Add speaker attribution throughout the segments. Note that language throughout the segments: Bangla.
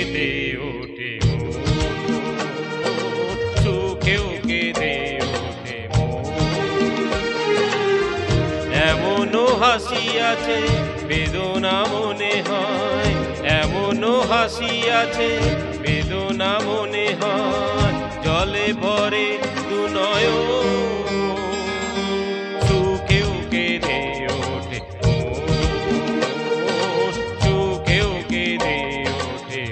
Speaker 1: কেঁদে ওঠে সুখেও কেঁদে ওঠে এমনও হাসি আছে বেদনা মনে হয়, এমনও হাসি আছে বেদনা মনে হয়, জলে ভরে দু নয়ন সুখেও কেঁদে ওঠে সুখেও কেঁদে ওঠে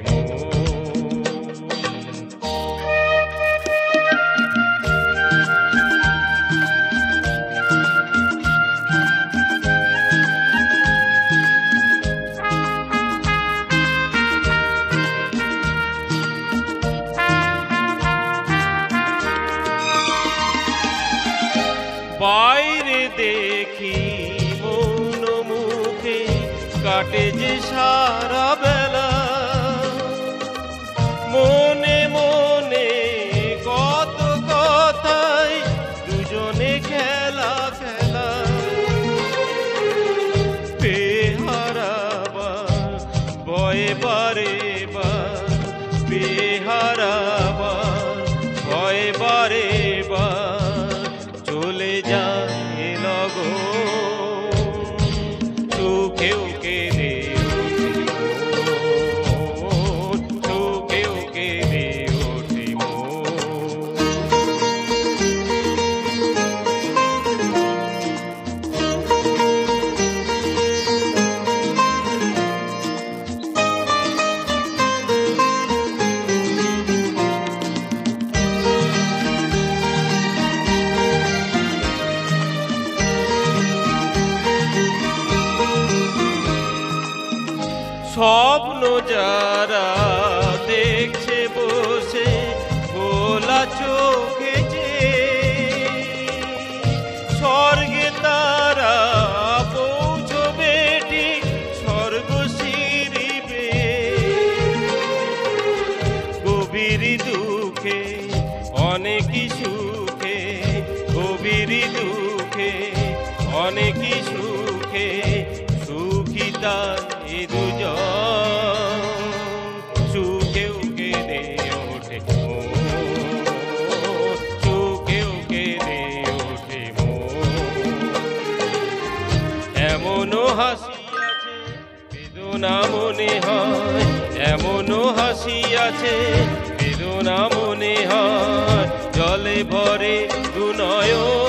Speaker 1: বাইরে দেখি মন মুখে কাটে যে সারা বেলা, মনে মনে কত কথাই দুজনে খেলা খেলা, বেহারাবার ভয়ে বারে বার, বেহারাবার ভয়ে বারে বার চলে যায় লগন সুখেও কেঁদে সুখেও কেঁদে ওঠে স্বপ্ন যারা দেখছে বসে খোলা চোখে যে, স্বর্গে তারা পৌঁছবে ঠিক স্বর্গ শিরিবে, গভীর দুঃখে অনেকই সুখে, গভীর দুঃখে অনেকই সুখে সুখী তার এ দুজন সুখেও কেঁদে ওঠে সুখেও কেঁদে ওঠে এমনও হাসি আছে বেদনা মনে হয়, এমনও হাসি আছে বেদনা মনে হয়, জলে ভরে দু নয়ন